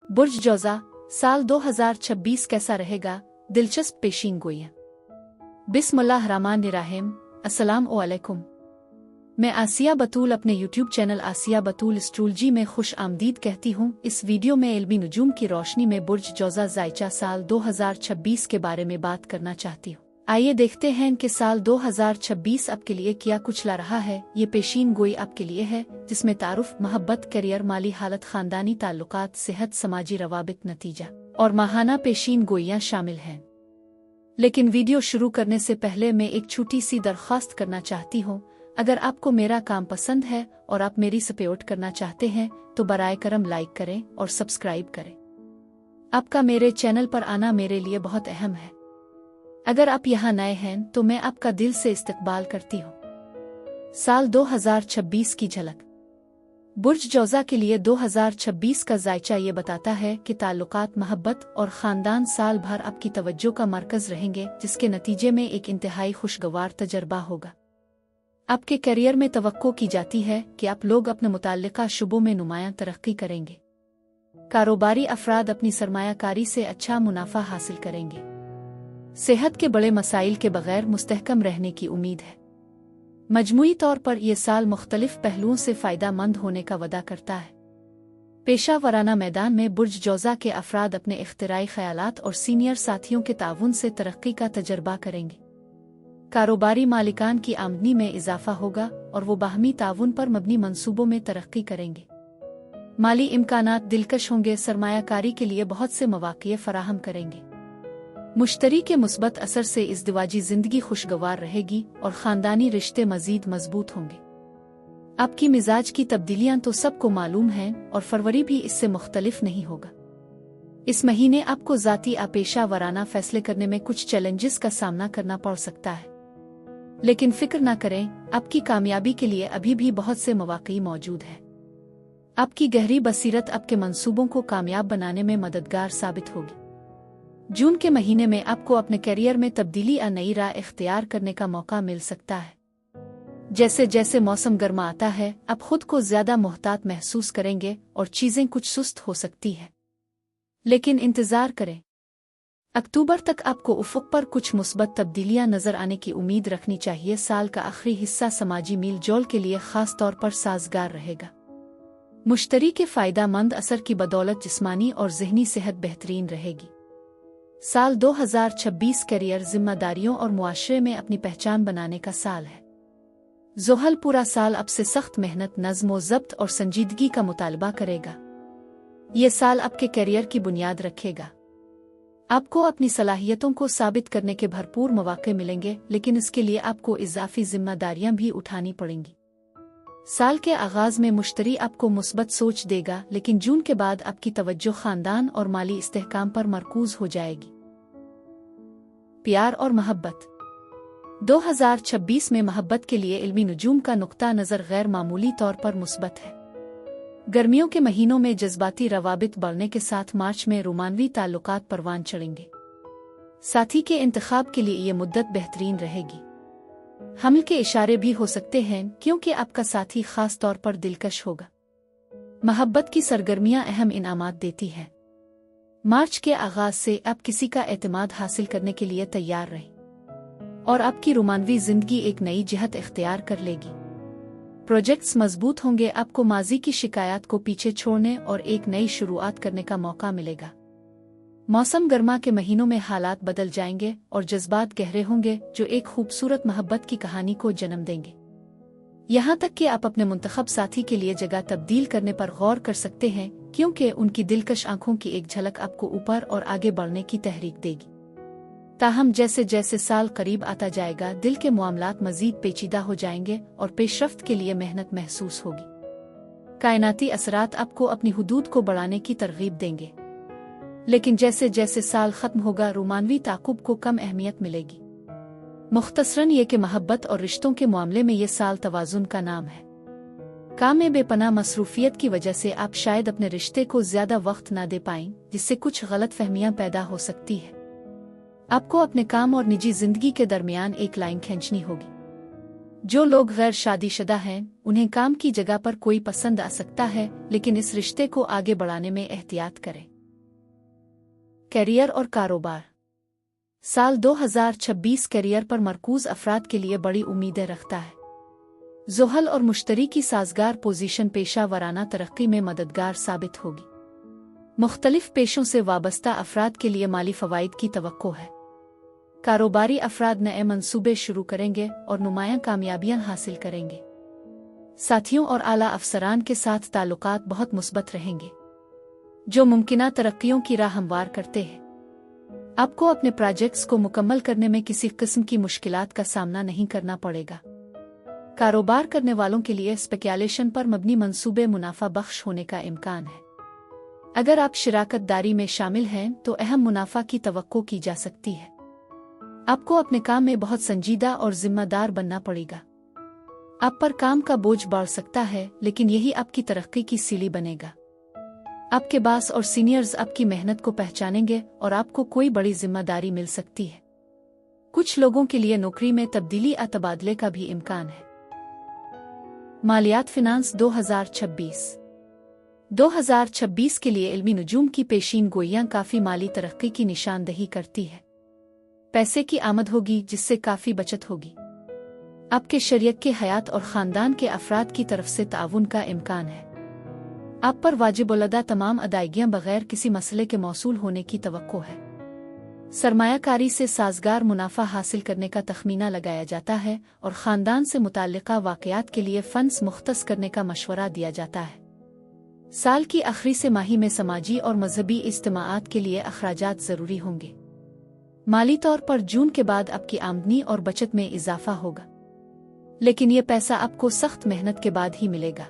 बुर्ज जौज़ा, साल 2026 कैसा रहेगा? दिलचस्प पेशीन गोइयां। बिस्मिल्लाहिर्रहमानिर्रहीम। अस्सलाम वालेकुम। मैं आसिया बतूल अपने यूट्यूब चैनल आसिया बतूल एस्ट्रोलॉजी में खुश आमदीद कहती हूँ। इस वीडियो में इल्मी नुजूम की रोशनी में बुर्ज जौज़ा ज़ाइचा साल 2026 के बारे में बात करना चाहती हूँ। आइए देखते हैं कि साल 2026 आपके लिए क्या कुछ ला रहा है। ये पेशीन गोई आपके लिए है जिसमें तारुफ, मोहब्बत, करियर, माली हालत, खानदानी ताल्लुकात, सेहत, समाजी रवाबित, नतीजा और माहाना पेशीन गोइयां शामिल हैं। लेकिन वीडियो शुरू करने से पहले मैं एक छोटी सी दरख्वास्त करना चाहती हूँ। अगर आपको मेरा काम पसंद है और आप मेरी सपोर्ट करना चाहते हैं तो बराए करम लाइक करें और सब्सक्राइब करें। आपका मेरे चैनल पर आना मेरे लिए बहुत अहम है। अगर आप यहाँ नए हैं तो मैं आपका दिल से इस्तकबाल करती हूँ। साल 2026 की झलक। बुर्ज जौज़ा के लिए 2026 का जायचा ये बताता है कि ताल्लुकात, मोहब्बत और ख़ानदान साल भर आपकी तवज्जो का मरकज़ रहेंगे, जिसके नतीजे में एक इंतहाई खुशगवार तजर्बा होगा। आपके करियर में तवक्को की जाती है कि आप लोग अपने मुताल्लिका शुबों में नुमायां तरक्की करेंगे। कारोबारी अफराद अपनी सरमायाकारी से अच्छा मुनाफा हासिल करेंगे। सेहत के बड़े मसाइल के बगैर मुस्तहकम रहने की उम्मीद है। मजमूई तौर पर यह साल मुख्तलिफ पहलुओं से फ़ायदा मंद होने का वदा करता है। पेशा वराना मैदान में बुर्ज जौज़ा के अफराद अपने इख्तिराई ख्यालात और सीनियर साथियों के ताउन से तरक्की का तजर्बा करेंगे। कारोबारी मालिकान की आमदनी में इजाफा होगा और वो बाहमी ताउन पर मबनी मंसूबों में तरक्की करेंगे। माली इम्कानात दिलकश होंगे, सरमायाकारी के लिए बहुत से मौक़े फराहम करेंगे। मुश्तरी के मुस्बत असर से इज़्दिवाजी ज़िंदगी खुशगवार रहेगी और ख़ानदानी रिश्ते मज़ीद मजबूत होंगे। आपकी मिजाज की तब्दीलियां तो सबको मालूम हैं और फरवरी भी इससे मुख्तलिफ नहीं होगा। इस महीने आपको ज़ाती पेशा वराना फैसले करने में कुछ चैलेंजेस का सामना करना पड़ सकता है, लेकिन फिक्र ना करें, आपकी कामयाबी के लिए अभी भी बहुत से मौक़े मौजूद हैं। आपकी गहरी बसीरत आपके मंसूबों को कामयाब बनाने में मददगार साबित होगी। जून के महीने में आपको अपने करियर में तब्दीली या नई राह इख्तियार करने का मौका मिल सकता है। जैसे जैसे मौसम गर्मा आता है, आप खुद को ज्यादा मोहतात महसूस करेंगे और चीजें कुछ सुस्त हो सकती है, लेकिन इंतजार करें। अक्टूबर तक आपको उफ़ुक़ पर कुछ मुस्बत तब्दीलियां नजर आने की उम्मीद रखनी चाहिए। साल का आखिरी हिस्सा समाजी मील जोल के लिए खास तौर पर साजगार रहेगा। मुश्तरी के फ़ायदा मंद असर की बदौलत जिस्मानी और ज़हनी सेहत बेहतरीन रहेगी। साल 2026 करियर, जिम्मेदारियों और मुआशरे में अपनी पहचान बनाने का साल है। ज़ोहल पूरा साल आपसे सख्त मेहनत, नज़्म व ज़ब्त और संजीदगी का मुतालबा करेगा। ये साल आपके करियर की बुनियाद रखेगा। आपको अपनी सलाहियतों को साबित करने के भरपूर मौक़े मिलेंगे, लेकिन इसके लिए आपको इजाफी जिम्मेदारियां भी उठानी पड़ेंगी। साल के आगाज में मुश्तरी आपको मुस्बत सोच देगा, लेकिन जून के बाद आपकी तवज्जो खानदान और माली इस्तेहकाम पर मरकूज हो जाएगी। प्यार और मोहब्बत। 2026 में मोहब्बत के लिए इल्मी नुजूम का नुक्ता नज़र गैर मामूली तौर पर मुस्बत है। गर्मियों के महीनों में जज्बाती रवाबित बढ़ने के साथ मार्च में रोमानवी ताल्लुकात परवान चढ़ेंगे। साथी के इंतखाब के लिए ये मुद्दत बेहतरीन रहेगी। हमल के इशारे भी हो सकते हैं क्योंकि आपका साथी खास तौर पर दिलकश होगा। मोहब्बत की सरगर्मियां अहम इनामात देती हैं। मार्च के आगाज से आप किसी का एतमाद हासिल करने के लिए तैयार रहें और आपकी रोमानवी जिंदगी एक नई जिहत इख्तियार कर लेगी। प्रोजेक्ट्स मजबूत होंगे, आपको माजी की शिकायत को पीछे छोड़ने और एक नई शुरुआत करने का मौका मिलेगा। मौसम गर्मा के महीनों में हालात बदल जाएंगे और जज्बात गहरे होंगे, जो एक खूबसूरत मोहब्बत की कहानी को जन्म देंगे। यहाँ तक कि आप अपने मुंतखब साथी के लिए जगह तब्दील करने पर गौर कर सकते हैं, क्योंकि उनकी दिलकश आंखों की एक झलक आपको ऊपर और आगे बढ़ने की तहरीक देगी। ताहम जैसे जैसे साल करीब आता जाएगा, दिल के मामलात मजीद पेचीदा हो जाएंगे और पेशरफ्त के लिए मेहनत महसूस होगी। कायनाती असरात आपको अपनी हुदूद को बढ़ाने की तरगीब देंगे, लेकिन जैसे जैसे साल खत्म होगा, रोमानवी ताकुब को कम अहमियत मिलेगी। मुख्तसरन ये कि मोहब्बत और रिश्तों के मामले में ये साल तवाज़ुन का नाम है। काम में बेपनाह मसरूफियत की वजह से आप शायद अपने रिश्ते को ज्यादा वक्त ना दे पाएं, जिससे कुछ गलत फहमियां पैदा हो सकती है। आपको अपने काम और निजी जिंदगी के दरमियान एक लाइन खींचनी होगी। जो लोग गैर शादीशुदा हैं, उन्हें काम की जगह पर कोई पसंद आ सकता है, लेकिन इस रिश्ते को आगे बढ़ाने में एहतियात करें। कैरियर और कारोबार। साल 2026 कैरियर पर मरकूज अफराद के लिए बड़ी उम्मीदें रखता है। ज़ुहल और मुश्तरी की साजगार पोजीशन पेशा वराना तरक्की में मददगार साबित होगी। मुख्तलिफ पेशों से वाबस्ता अफराद के लिए माली फ़वाइद की तवक्को है। कारोबारी अफराद नए मंसूबे शुरू करेंगे और नुमायां कामयाबियां हासिल करेंगे। साथियों और आला अफसरान के साथ ताल्लुकात बहुत मुस्बत रहेंगे, जो मुमकिना तरक्कियों की राह हमवार करते हैं। आपको अपने प्रोजेक्ट्स को मुकम्मल करने में किसी किस्म की मुश्किलात का सामना नहीं करना पड़ेगा। कारोबार करने वालों के लिए स्पेक्युलेशन पर मबनी मंसूबे मुनाफा बख्श होने का इम्कान है। अगर आप शिराकतदारी में शामिल हैं तो अहम मुनाफा की तवक्को की जा सकती है। आपको अपने काम में बहुत संजीदा और जिम्मेदार बनना पड़ेगा। आप पर काम का बोझ बढ़ सकता है, लेकिन यही आपकी तरक्की की सीढ़ी बनेगा। आपके बॉस और सीनियर्स आपकी मेहनत को पहचानेंगे और आपको कोई बड़ी जिम्मेदारी मिल सकती है। कुछ लोगों के लिए नौकरी में तब्दीली या तबादले का भी इम्कान है। मालियात फिनांस 2026 के लिए इल्मी नुजूम की पेशीन गोइयां काफ़ी माली तरक्की की निशानदही करती है। पैसे की आमद होगी जिससे काफ़ी बचत होगी। आपके शरीयत के हयात और ख़ानदान के अफराद की तरफ से ताउन का इम्कान है। आप पर वाजिब-उल-अदा तमाम अदायगियां बगैर किसी मसले के मौसूल होने की तवक्को है। सरमायाकारी से साजगार मुनाफा हासिल करने का तखमीना लगाया जाता है और ख़ानदान से मुताल्लिका वाक़यात के लिए फ़ंड्स मुख्तस करने का मशवरा दिया जाता है। साल की आखिरी से माही में समाजी और मजहबी इज्तिमाआत के लिए अखराजात ज़रूरी होंगे। माली तौर पर जून के बाद आपकी आमदनी और बचत में इजाफा होगा, लेकिन ये पैसा आपको सख्त मेहनत के बाद ही मिलेगा।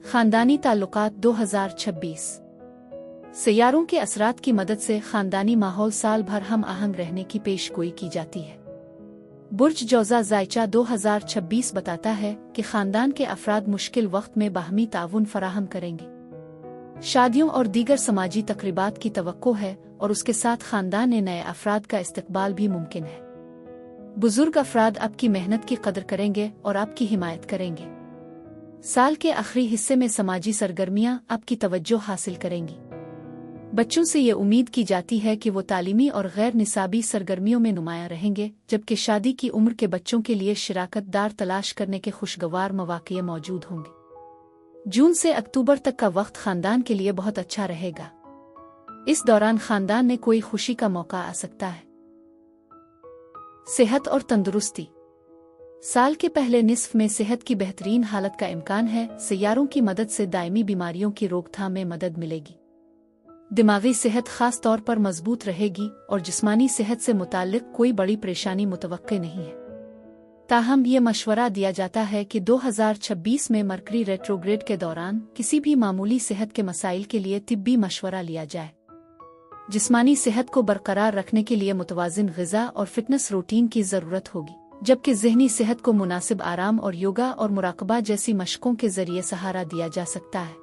खानदानी ताल्लुकात 2026 सैयारों के असरात की मदद से खानदानी माहौल साल भर हम आहंग रहने की पेशगोई की जाती है। बुर्ज जौज़ा ज़ायचा 2026 बताता है कि खानदान के अफराद मुश्किल वक्त में बाहमी ताउन फराहम करेंगे। शादियों और दीगर समाजी तकरीबात की तवक्को है और उसके साथ खानदान ने नए अफराद का इस्तकबाल भी मुमकिन है। बुजुर्ग अफराद आपकी मेहनत की कदर करेंगे और आपकी हिमायत करेंगे। साल के आखिरी हिस्से में समाजी सरगर्मियां आपकी तवज्जो हासिल करेंगी। बच्चों से ये उम्मीद की जाती है कि वो तालीमी और गैर निसाबी सरगर्मियों में नुमायां रहेंगे, जबकि शादी की उम्र के बच्चों के लिए शिराकतदार तलाश करने के खुशगवार मौक़े मौजूद होंगे। जून से अक्टूबर तक का वक्त खानदान के लिए बहुत अच्छा रहेगा। इस दौरान खानदान में कोई खुशी का मौका आ सकता है। सेहत और तंदुरुस्ती। साल के पहले निस्फ में सेहत की बेहतरीन हालत का इम्कान है। सैयारों की मदद से दायमी बीमारियों की रोकथाम में मदद मिलेगी। दिमागी सेहत खास तौर पर मजबूत रहेगी और जिस्मानी सेहत से मुताल्लिक कोई बड़ी परेशानी मुतवक्के नहीं है। ताहम ये मशवरा दिया जाता है कि 2026 में मरकरी रेट्रोग्रेड के दौरान किसी भी मामूली सेहत के मसाइल के लिए तिब्बी मशवरा लिया जाए। जिस्मानी सेहत को बरकरार रखने के लिए मुतवाज़िन ग़िज़ा और फिटनेस रूटीन की ज़रूरत होगी, जबकि ज़हनी सेहत को मुनासिब आराम और योगा और मुराकबा जैसी मशकों के ज़रिए सहारा दिया जा सकता है।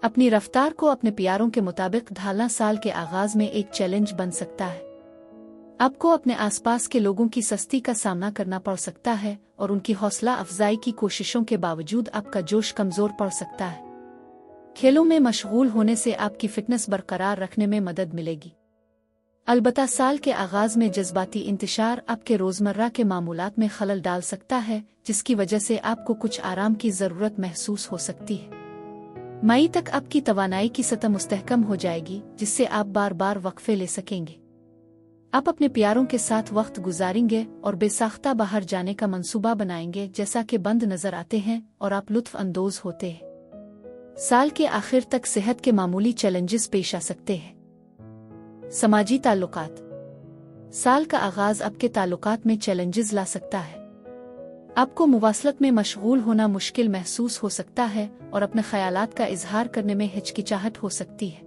अपनी रफ्तार को अपने प्यारों के मुताबिक ढालना साल के आगाज़ में एक चैलेंज बन सकता है। आपको अपने आसपास के लोगों की सस्ती का सामना करना पड़ सकता है और उनकी हौसला अफजाई की कोशिशों के बावजूद आपका जोश कमज़ोर पड़ सकता है। खेलों में मशगूल होने से आपकी फिटनेस बरकरार रखने में मदद मिलेगी। अलबत्ता साल के आगाज़ में जज्बाती इंतशार आपके रोज़मर्रा के मामूलात में खलल डाल सकता है, जिसकी वजह से आपको कुछ आराम की ज़रूरत महसूस हो सकती है। मई तक आपकी तवानाई की सतह मुस्तहकम हो जाएगी, जिससे आप बार बार वक्फे ले सकेंगे। आप अपने प्यारों के साथ वक्त गुजारेंगे और बेसाख्ता बाहर जाने का मंसूबा बनाएंगे जैसा कि बंद नजर आते हैं और आप लुत्फ अंदोज होते हैं। साल के आखिर तक सेहत के मामूली चैलेंजेस पेश आ सकते हैं। समाजी ताल्लुकात। साल का आगाज आपके ताल्लुकात में चैलेंजेस ला सकता है। आपको मुवासलत में मशगूल होना मुश्किल महसूस हो सकता है और अपने ख्यालात का इजहार करने में हिचकिचाहट हो सकती है।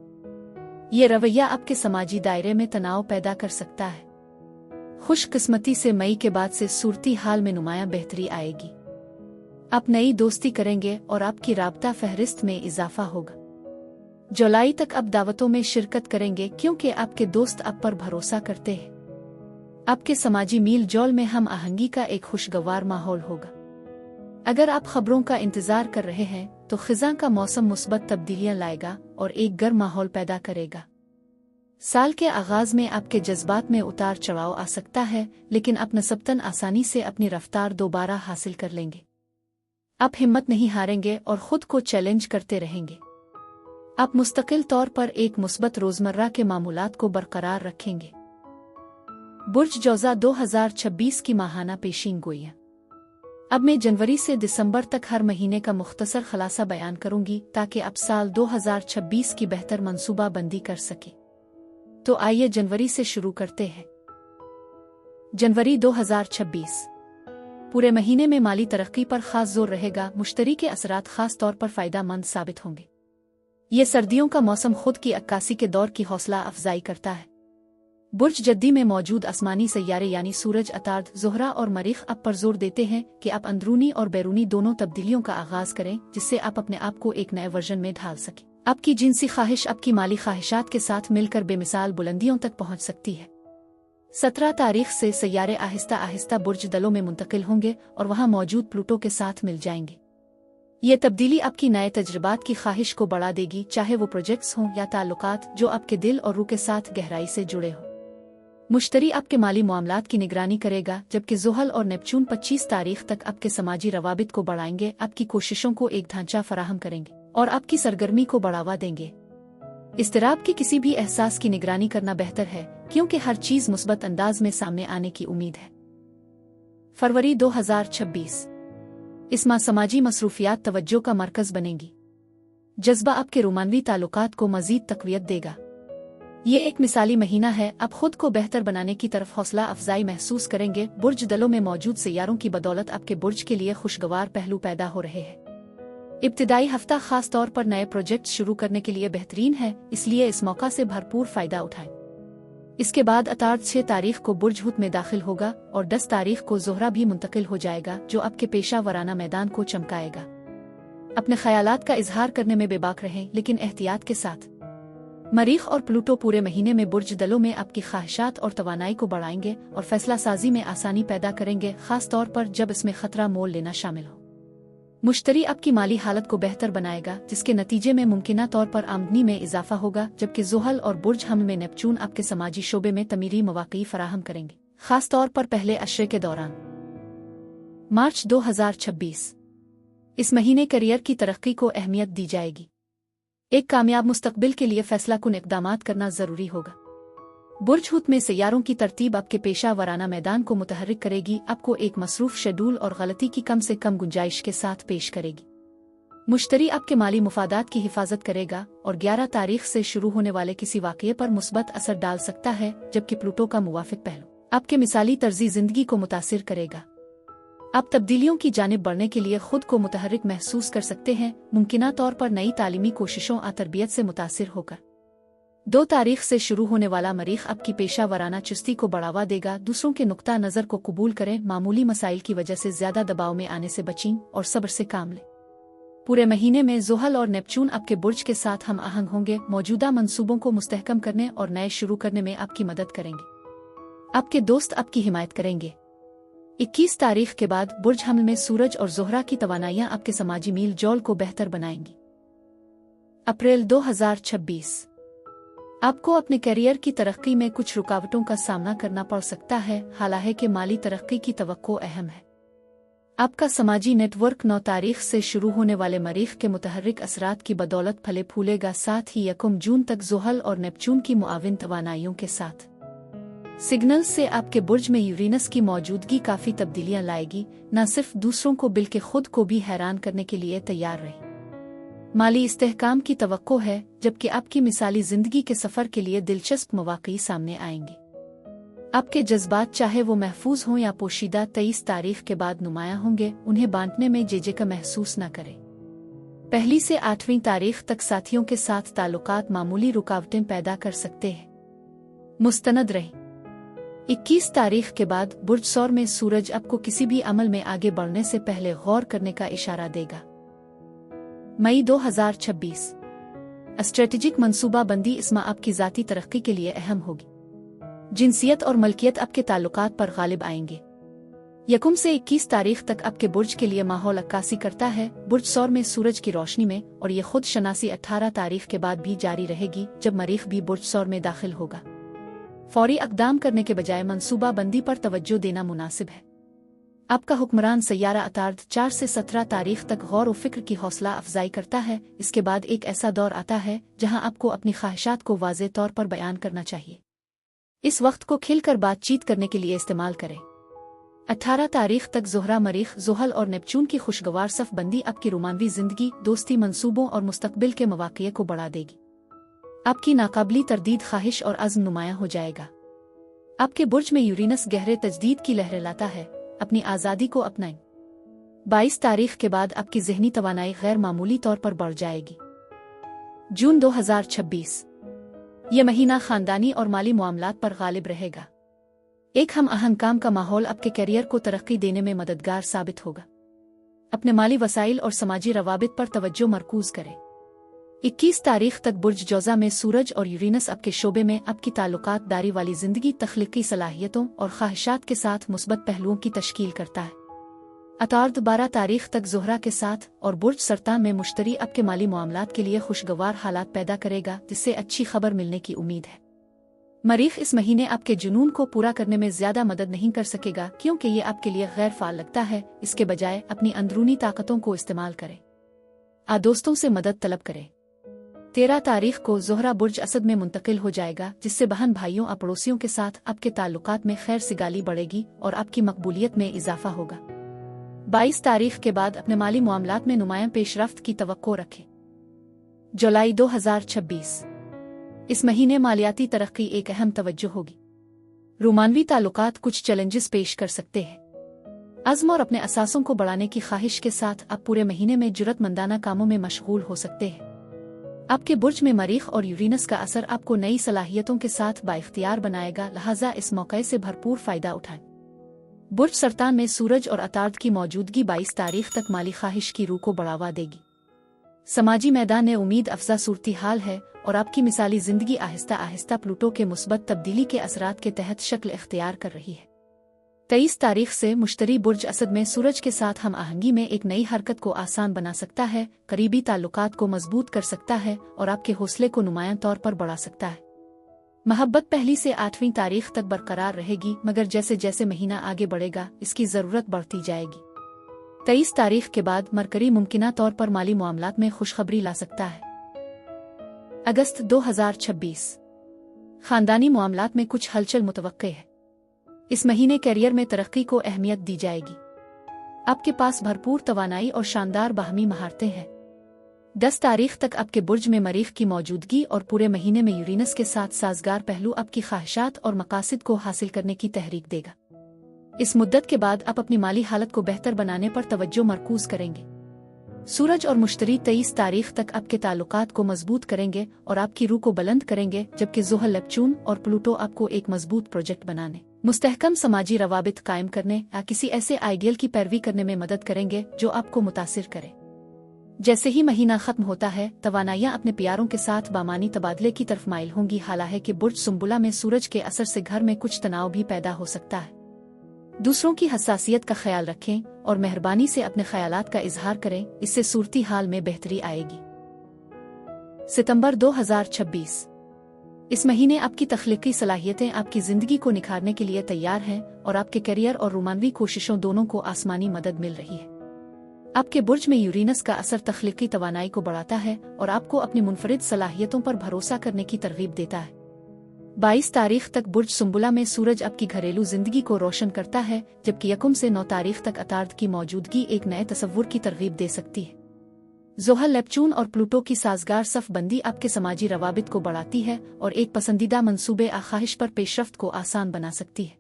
ये रवैया आपके समाजी दायरे में तनाव पैदा कर सकता है। खुशकिस्मती से मई के बाद से सूरती हाल में नुमायां बेहतरी आएगी। आप नई दोस्ती करेंगे और आपकी राबता फहरिस्त में इजाफा होगा। जुलाई तक आप दावतों में शिरकत करेंगे क्योंकि आपके दोस्त आप पर भरोसा करते हैं। आपके समाजी मील जौल में हम आहंगी का एक खुशगवार माहौल होगा। अगर आप खबरों का इंतजार कर रहे हैं तो खिज़ां का मौसम मुस्बत तब्दीलियां लाएगा और एक गर्म माहौल पैदा करेगा। साल के आगाज में आपके जज्बात में उतार चढ़ाव आ सकता है, लेकिन आप नसबतन आसानी से अपनी रफ्तार दोबारा हासिल कर लेंगे। आप हिम्मत नहीं हारेंगे और खुद को चैलेंज करते रहेंगे। आप मुस्तकिल तौर पर एक मुस्बत रोजमर्रा के मामूलात को बरकरार रखेंगे। बुर्ज जौज़ा 2026 की माहाना पेशीन गोइयां। अब मैं जनवरी से दिसंबर तक हर महीने का मुख्तसर खलासा बयान करूंगी ताकि आप साल 2026 की बेहतर मंसूबा बंदी कर सके। तो आइए जनवरी से शुरू करते हैं। जनवरी 2026 पूरे महीने में माली तरक्की पर खास जोर रहेगा। मुश्तरी के असरात खास तौर पर फायदेमंद साबित होंगे। ये सर्दियों का मौसम खुद की अक्कासी के दौर की हौसला अफजाई करता है। बुर्ज जद्दी में मौजूद आसमानी सैयारे यानी सूरज, अतार्द, ज़ोहरा और मरीख आप पर जोर देते हैं कि आप अंदरूनी और बैरूनी दोनों तब्दीलियों का आगाज करें, जिससे आप अपने आप को एक नए वर्जन में ढाल सकें। आपकी जिनसी ख्वाहिश आपकी माली ख्वाहिशात के साथ मिलकर बेमिसाल बुलंदियों तक पहुंच सकती है। 17 तारीख से सैयारे आहिस्ता आहिस्ता बुर्ज दलों में मुंतकिल होंगे और वहां मौजूद प्लूटो के साथ मिल जाएंगे। ये तब्दीली आपकी नए तजुर्बात की ख्वाहिश को बढ़ा देगी, चाहे वो प्रोजेक्ट्स हों या ताल्लुकात जो आपके दिल और रूह के साथ गहराई से जुड़े हों। मुश्तरी आपके माली मामलात की निगरानी करेगा, जबकि ज़ुहल और नेपच्यून 25 तारीख तक आपके समाजी रवाबित को बढ़ाएंगे, आपकी कोशिशों को एक ढांचा फराहम करेंगे और आपकी सरगर्मी को बढ़ावा देंगे। इस्तिराब के किसी भी एहसास की निगरानी करना बेहतर है, क्योंकि हर चीज मुस्बत अंदाज में सामने आने की उम्मीद है। फरवरी 2026 इस माह समाजी मसरूफियात तवज्जो का मरकज बनेंगी। जज्बा आपके रोमानवी ताल्लुकात को मजीद तकवीत देगा। ये एक मिसाली महीना है। आप खुद को बेहतर बनाने की तरफ हौसला अफजाई महसूस करेंगे। बुर्ज दलों में मौजूद सैयारों की बदौलत आपके बुर्ज के लिए खुशगवार पहलू पैदा हो रहे हैं। इब्तिदाई हफ्ता खास तौर पर नए प्रोजेक्ट शुरू करने के लिए बेहतरीन है, इसलिए इस मौका से भरपूर फायदा उठाएं। इसके बाद अतार्द 6 तारीख को बुर्ज हुत में दाखिल होगा और 10 तारीख को ज़ोहरा भी मुंतकिल हो जाएगा, जो आपके पेशा वराना मैदान को चमकाएगा। अपने ख्यालात का इजहार करने में बेबाक रहें, लेकिन एहतियात के साथ। मरीख और प्लूटो पूरे महीने में बुर्ज दलों में आपकी ख्वाहिशात और तवानाई को बढ़ाएंगे और फैसला साजी में आसानी पैदा करेंगे, खास तौर पर जब इसमें खतरा मोल लेना शामिल हो। मुश्तरी आपकी माली हालत को बेहतर बनाएगा, जिसके नतीजे में मुमकिना तौर पर आमदनी में इजाफा होगा, जबकि ज़ुहल और बुर्ज हम में नेपच्यून आपके समाजी शोबे में तमीरी मवाक़ई फराहम करेंगे, खास तौर पर पहले अशरे के दौरान। मार्च 2026 इस महीने करियर की तरक्की को अहमियत दी जाएगी। एक कामयाब मुस्तकबिल के लिए फैसला कुन इक़दामात करना ज़रूरी होगा। बुर्ज हुत में सैयारों की तरतीब आपके पेशा वराना मैदान को मुतहर्रिक करेगी, आपको एक मसरूफ शेड्यूल और गलती की कम से कम गुंजाइश के साथ पेश करेगी। मुश्तरी आपके माली मुफादात की हिफाजत करेगा और 11 तारीख से शुरू होने वाले किसी वाक़ये पर मुस्बत असर डाल सकता है, जबकि प्लूटो का मुवाफिक पहलू आपके मिसाली तर्जी जिंदगी को मुतासिर करेगा। आप तब्दीलियों की जानिब बढ़ने के लिए खुद को मुतहर्रिक महसूस कर सकते हैं, मुमकिना तौर पर नई तालीमी कोशिशों और तरबियत से मुतासिर होकर। 2 तारीख से शुरू होने वाला मरीख आपकी पेशा वराना चुस्ती को बढ़ावा देगा। दूसरों के नुक्ता नज़र को कबूल करें, मामूली मसाइल की वजह से ज्यादा दबाव में आने से बचें और सब्र से काम लें। पूरे महीने में ज़ुहल और नेपच्यून आपके बुर्ज के साथ हम आहंग होंगे, मौजूदा मंसूबों को मुस्तहकम करने और नए शुरू करने में आपकी मदद करेंगे। आपके दोस्त आपकी हिमायत करेंगे। 21 तारीख के बाद बुर्ज हमल में सूरज और ज़ोहरा की तवानाइयां आपके समाजी मील जोल को बेहतर बनाएंगी। अप्रैल 2026 आपको अपने करियर की तरक्की में कुछ रुकावटों का सामना करना पड़ सकता है, हालांकि माली तरक्की की तवक्को अहम है। आपका समाजी नेटवर्क 9 तारीख से शुरू होने वाले मरीख के मुतहर्रिक असरात की बदौलत फले फूलेगा, साथ ही 1 जून तक ज़ुहल और नेपच्यून की मुआविन तवानाइयों के साथ। सिग्नल से आपके बुर्ज में यूरेनस की मौजूदगी काफी तब्दीलियां लाएगी। न सिर्फ दूसरों को बल्कि खुद को भी हैरान करने के लिए तैयार रहें। माली इस्तेहकाम की तवक्को है, जबकि आपकी मिसाली जिंदगी के सफर के लिए दिलचस्प मौक़े सामने आएंगे। आपके जज्बात चाहे वो महफूज हों या पोशीदा 23 तारीख के बाद नुमायां होंगे, उन्हें बांटने में झिझक महसूस न करें। 1 से 8वीं तारीख तक साथियों के साथ ताल्लुकात मामूली रुकावटें पैदा कर सकते हैं। मुस्तनद रहें। 21 तारीख के बाद बुर्ज सौर में सूरज आपको किसी भी अमल में आगे बढ़ने से पहले गौर करने का इशारा देगा। मई 2026 स्ट्रेटेजिक मंसूबा बंदी इस माह आपकी ज़ाती तरक्की के लिए अहम होगी। जिनसियत और मलकियत आपके ताल्लुकात पर गालिब आएंगे। यकुम से 21 तारीख तक आपके बुर्ज के लिए माहौल अक्कासी करता है। बुर्ज सौर में सूरज की रोशनी में, और ये खुद शनासी 18 तारीख के बाद भी जारी रहेगी, जब मरीख भी बुर्ज सौर में दाखिल होगा। फौरी अक़दाम करने के बजाय मंसूबा बंदी पर तवज्जो देना मुनासिब है। आपका हुक्मरान सैयारा अतार्द 4 से 17 तारीख तक गौर व फिक्र की हौसला अफजाई करता है। इसके बाद एक ऐसा दौर आता है जहां आपको अपनी ख्वाहिशात को वाज़ेह तौर पर बयान करना चाहिए। इस वक्त को खिलकर बातचीत करने के लिए इस्तेमाल करें। 18 तारीख तक ज़ोहरा, मरीख, ज़ुहल और नेपचून की खुशगवार सफ बंदी आपकी रोमानवी जिंदगी, दोस्ती, मंसूबों और मुस्तकबिल के मवाक़िए को बढ़ा देगी। आपकी नाकाबिली तरदीद ख्वाहिश और अज़्म नुमायां हो जाएगा। आपके बुर्ज में यूरेनस गहरे तजदीद की लहरें लाता है। अपनी आज़ादी को अपनाएं। 22 तारीख के बाद आपकी ज़हनी तवानाई गैर मामूली तौर पर बढ़ जाएगी। जून 2026 ये महीना ख़ानदानी और माली मामलात पर गालिब रहेगा। एक हम आहंग काम का माहौल आपके करियर को तरक्की देने में मददगार साबित होगा। अपने माली वसाइल और समाजी रवाबित पर तवज्जो मरकूज करें। 21 तारीख तक बुर्ज जौज़ा में सूरज और यूरेनस आपके शोबे में आपकी ताल्लुकात दारी वाली जिंदगी, तख्लीकी सलाहियतों और ख्वाहिशात के साथ मुस्बत पहलुओं की तश्कील करता है। अतार्द 12 तारीख तक ज़ोहरा के साथ और बुर्ज सरतान में मुश्तरी आपके माली मामलात के लिए खुशगवार हालात पैदा करेगा, जिससे अच्छी खबर मिलने की उम्मीद है। मरीख इस महीने आपके जुनून को पूरा करने में ज्यादा मदद नहीं कर सकेगा, क्योंकि ये आपके लिए गैर फाल लगता है। इसके बजाय अपनी अंदरूनी ताकतों को इस्तेमाल करें। दोस्तों से मदद तलब करें। 13 तारीख को ज़ोहरा बुर्ज असद में मुंतकिल हो जाएगा, जिससे बहन भाइयों और पड़ोसियों के साथ आपके ताल्लुकात में खैर सिगाली बढ़ेगी और आपकी मकबूलियत में इजाफा होगा। 22 तारीख के बाद अपने माली मामलात में नुमायां पेशरफ्त की तवक्को रखें। जुलाई 2026 इस महीने मालियाती तरक्की एक अहम तवज्जो होगी। रोमानवी ताल्लुकात कुछ चैलेंजेस पेश कर सकते हैं। अज़्म और अपने असासों को बढ़ाने की ख्वाहिश के साथ आप पूरे महीने में जुर्रतमंदाना कामों में मशगूल हो सकते हैं। आपके बुर्ज में मरीख और यूरेनस का असर आपको नई सलाहियतों के साथ बाइख्तियार बनाएगा, लिहाजा इस मौके से भरपूर फायदा उठाएं। बुर्ज सरतान में सूरज और अतार्द की मौजूदगी 22 तारीख तक माली ख्वाहिश की रूह को बढ़ावा देगी। समाजी मैदान में उम्मीद अफजा सूरती हाल है और आपकी मिसाली जिंदगी आहिस्ता आहिस्ता प्लूटो के मुस्बत तब्दीली के असरात के तहत शक्ल इख्तियार कर रही है। 23 तारीख से मुश्तरी बुर्ज असद में सूरज के साथ हम आहंगी में एक नई हरकत को आसान बना सकता है, करीबी ताल्लुकात को मजबूत कर सकता है और आपके हौसले को नुमायां तौर पर बढ़ा सकता है। मोहब्बत पहली से 8वीं तारीख तक बरकरार रहेगी, मगर जैसे जैसे महीना आगे बढ़ेगा इसकी ज़रूरत बढ़ती जाएगी। 23 तारीख के बाद मरकरी मुमकिना तौर पर माली मामलात में खुशखबरी ला सकता है। अगस्त 2026 खानदानी मामलात में कुछ हलचल मुतवक्के है। इस महीने करियर में तरक्की को अहमियत दी जाएगी। आपके पास भरपूर तवानाई और शानदार बाहमी महारतें हैं। 10 तारीख तक आपके बुर्ज में मरीख की मौजूदगी और पूरे महीने में यूरेनस के साथ साजगार पहलू आपकी ख्वाहिशात और मकासद को हासिल करने की तहरीक देगा। इस मुद्दत के बाद आप अपनी माली हालत को बेहतर बनाने पर तवज्जो मरकूज करेंगे। सूरज और मुश्तरी 23 तारीख तक आपके ताल्लुकात को मजबूत करेंगे और आपकी रूह को बुलंद करेंगे, जबकि ज़ुहल, नेपचून और प्लूटो आपको एक मजबूत प्रोजेक्ट बनाने, मुस्तहकम समाजी रवाबित कायम करने या किसी ऐसे आइडियल की पैरवी करने में मदद करेंगे जो आपको मुतासिर करे। जैसे ही महीना खत्म होता है, तवानाइयां अपने प्यारों के साथ बामानी तबादले की तरफ माइल होंगी। हालांकि बुर्ज सुंबुला में सूरज के असर से घर में कुछ तनाव भी पैदा हो सकता है। दूसरों की हसासियत का ख्याल रखें और मेहरबानी से अपने ख्यालात का इजहार करें, इससे सूरती हाल में बेहतरी आएगी। सितंबर 2026 इस महीने आपकी तख्लीकी सलाहियतें आपकी जिंदगी को निखारने के लिए तैयार हैं और आपके करियर और रोमानवी कोशिशों दोनों को आसमानी मदद मिल रही है। आपके बुर्ज में यूरेनस का असर तख्लीकी तवानाई को बढ़ाता है और आपको अपनी मुनफरिद सलाहियतों पर भरोसा करने की तरगीब देता है। 22 तारीख तक बुर्ज सुंबुला में सूरज आपकी घरेलू जिंदगी को रोशन करता है, जबकि यकुम से 9 तारीख तक अतार्द की मौजूदगी एक नए तसव्वुर की तरगीब दे सकती है। ज़ुहल, नेपचून और प्लूटो की साजगार सफ बंदी आपके समाजी रवाबित को बढ़ाती है और एक पसंदीदा मंसूबे ख्वाहिश पर पेशरफ्त को आसान बना सकती है।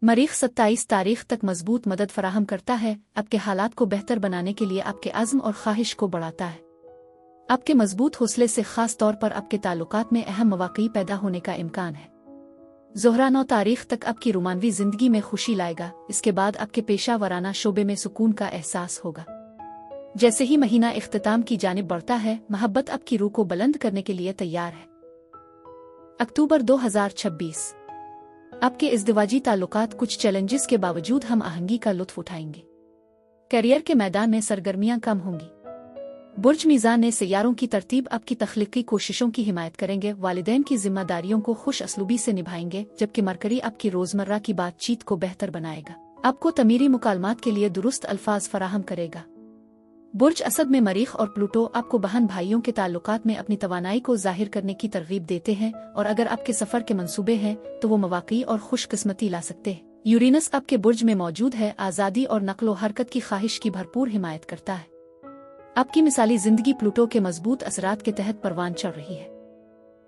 मरीख 27 तारीख तक मजबूत मदद फराहम करता है, आपके हालात को बेहतर बनाने के लिए आपके अज़्म और ख्वाहिश को बढ़ाता है। आपके मजबूत हौसले से खास तौर पर आपके ताल्लुकात में अहम मवाक़ई पैदा होने का इम्कान है। ज़ोहरा 9 तारीख तक आपकी रोमानवी जिंदगी में खुशी लाएगा। इसके बाद आपके पेशा वराना शोबे में सुकून का एहसास होगा। जैसे ही महीना इख्तिताम की जानिब बढ़ता है, मोहब्बत आपकी रूह को बुलंद करने के लिए तैयार है। अक्टूबर 2026 आपके इज़्दिवाजी ताल्लुकात कुछ चैलेंजेस के बावजूद हम आहंगी का लुत्फ उठाएंगे। करियर के मैदान में सरगर्मियां कम होंगी। बुर्ज मीज़ान ने सियारों की तरतीब आपकी तख्लीकी कोशिशों की हिमायत करेंगे, वालिदैन की जिम्मेदारियों को खुश असलूबी से निभाएंगे, जबकि मरकरी आपकी रोज़मर्रा की बातचीत को बेहतर बनाएगा, आपको तमीरी मुकालमात के लिए दुरुस्त अल्फाज फराहम करेगा। बुर्ज असद में मरीख और प्लूटो आपको बहन भाइयों के ताल्लुकात में अपनी तवानाई को जाहिर करने की तरगीब देते हैं, और अगर आपके सफ़र के मंसूबे हैं तो वो मवाक़ई और खुशकिस्मती ला सकते हैं। यूरेनस आपके बुर्ज में मौजूद है, आज़ादी और नक्लो हरकत की ख्वाहिश की भरपूर हिमायत करता है। आपकी मिसाली जिंदगी प्लूटो के मजबूत असरात के तहत परवान चढ़ रही है।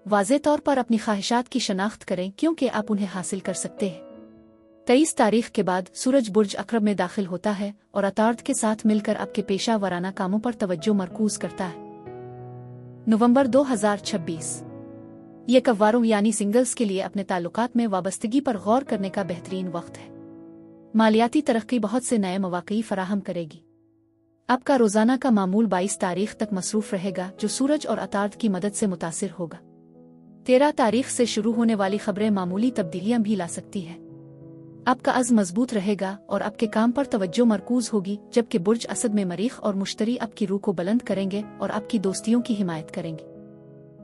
वाज़े तौर पर अपनी ख्वाहिशात की शनाख्त करें, क्योंकि आप उन्हें हासिल कर सकते हैं। 23 तारीख के बाद सूरज बुर्ज अक़रब में दाखिल होता है और अतार्द के साथ मिलकर आपके पेशा वराना कामों पर तवज्जो मरकूज करता है। नवंबर 2026 ये कव्वारों यानी सिंगल्स के लिए अपने ताल्लुकात में वाबस्तगी पर गौर करने का बेहतरीन वक्त है। मालियाती तरक्की बहुत से नए मौक़े फराहम करेगी। आपका रोज़ाना का मामूल 22 तारीख तक मसरूफ़ रहेगा, जो सूरज और अतार्द की मदद से मुतासिर होगा। 13 तारीख से शुरू होने वाली खबरें मामूली तब्दीलियां भी ला सकती है। आपका अज़्म मजबूत रहेगा और आपके काम पर तवज्जो मरकूज होगी, जबकि बुर्ज असद में मरीख और मुश्तरी आपकी रूह को बुलंद करेंगे और आपकी दोस्तियों की हिमायत करेंगे।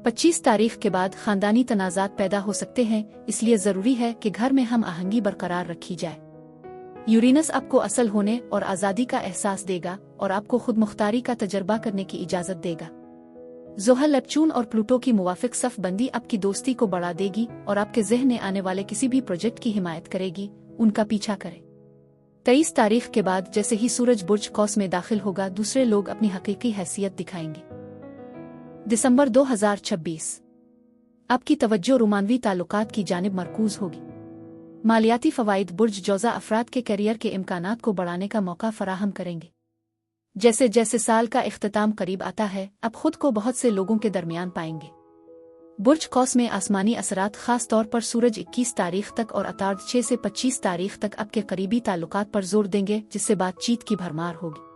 25 तारीख के बाद खानदानी तनाज़ात पैदा हो सकते हैं, इसलिए ज़रूरी है कि घर में हम आहंगी बरकरार रखी जाए। यूरेनस आपको असल होने और आज़ादी का एहसास देगा और आपको खुद मुख्तारी का तजर्बा करने की इजाज़त देगा। ज़ोहल, नेपच्यून और प्लूटो की मुवाफिक सफ़ बंदी आपकी दोस्ती को बढ़ा देगी और आपके ज़हन में आने वाले किसी भी प्रोजेक्ट की हिमायत करेगी, उनका पीछा करें। 23 तारीख के बाद जैसे ही सूरज बुर्ज कौस में दाखिल होगा, दूसरे लोग अपनी हकीकी हैसियत दिखाएंगे। दिसंबर 2026 आपकी तवज्जो रोमानवी ताल्लुकात की जानिब मरकूज होगी। मालियाती फ़वाइद बुर्ज जौज़ा अफराद के करियर के इम्कानात को बढ़ाने का मौका फराहम करेंगे। जैसे जैसे साल का इख्तिताम करीब आता है, आप खुद को बहुत से लोगों के दरमियान पाएंगे। बुर्ज कौस में आसमानी असरात खास तौर पर सूरज 21 तारीख तक और अतार्द 6 से 25 तारीख तक आपके करीबी ताल्लुकात पर जोर देंगे, जिससे बातचीत की भरमार होगी।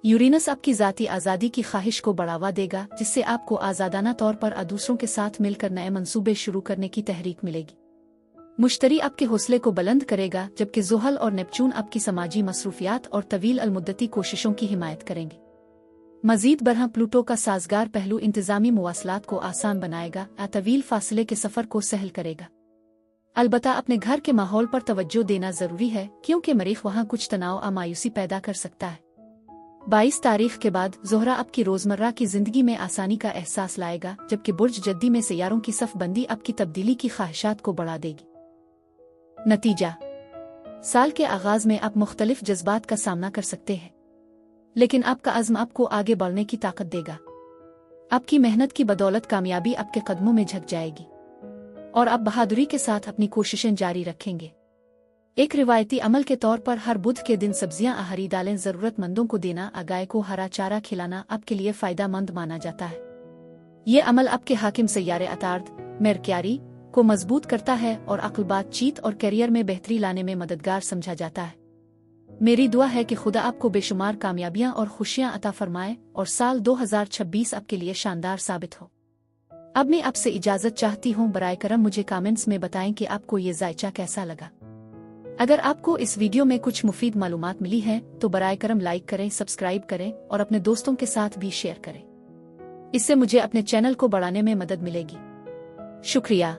यूरेनस आपकी ज़ाती आज़ादी की ख्वाहिश को बढ़ावा देगा, जिससे आपको आज़ादाना तौर पर दूसरों के साथ मिलकर नए मंसूबे शुरू करने की तहरीक मिलेगी। मुश्तरी आपके हौसले को बुलंद करेगा, जबकि ज़ुहल और नेपच्यून आपकी समाजी मसरूफियात और तवील अलमुद्दती कोशिशों की हिमायत करेंगे। मज़ीद बरहं प्लूटो का साजगार पहलू इंतज़ामी मुवासलात को आसान बनाएगा, तवील फासले के सफ़र को सहल करेगा। अलबत्ता अपने घर के माहौल पर तवज्जो देना ज़रूरी है, क्योंकि मरीख वहाँ कुछ तनाव मायूसी पैदा कर सकता है। 22 तारीख के बाद ज़ोहरा आपकी रोज़मर्रा की ज़िंदगी में आसानी का एहसास लाएगा, जबकि बुर्ज जद्दी में सियारों की सफ़ बंदी आपकी तब्दीली की ख्वाहिशात को बढ़ा देगी। नतीजा, साल के आगाज़ में आप मुख्तलिफ जज्बात का सामना कर सकते हैं, लेकिन आपका अज़्म आपको आगे बढ़ने की ताकत देगा। आपकी मेहनत की बदौलत कामयाबी आपके कदमों में झुक जाएगी और आप बहादुरी के साथ अपनी कोशिशें जारी रखेंगे। एक रिवायती अमल के तौर पर हर बुध के दिन सब्जियां आहरी दालें ज़रूरतमंदों को देना, गाय को हरा चारा खिलाना आपके लिए फ़ायदेमंद माना जाता है। ये अमल आपके हाकिम सैयारे अतार्द मेरक्यारी को मजबूत करता है और अक्ल, बातचीत और करियर में बेहतरी लाने में मददगार समझा जाता है। मेरी दुआ है कि खुदा आपको बेशुमार कामयाबियां और खुशियां अता फरमाए और साल 2026 आपके लिए शानदार साबित हो। अब मैं आपसे इजाज़त चाहती हूँ। बराए करम मुझे कमेंट्स में बताएं कि आपको ये जायचा कैसा लगा। अगर आपको इस वीडियो में कुछ मुफीद मालूमात मिली है तो बराए करम लाइक करें, सब्सक्राइब करें और अपने दोस्तों के साथ भी शेयर करें। इससे मुझे अपने चैनल को बढ़ाने में मदद मिलेगी। शुक्रिया।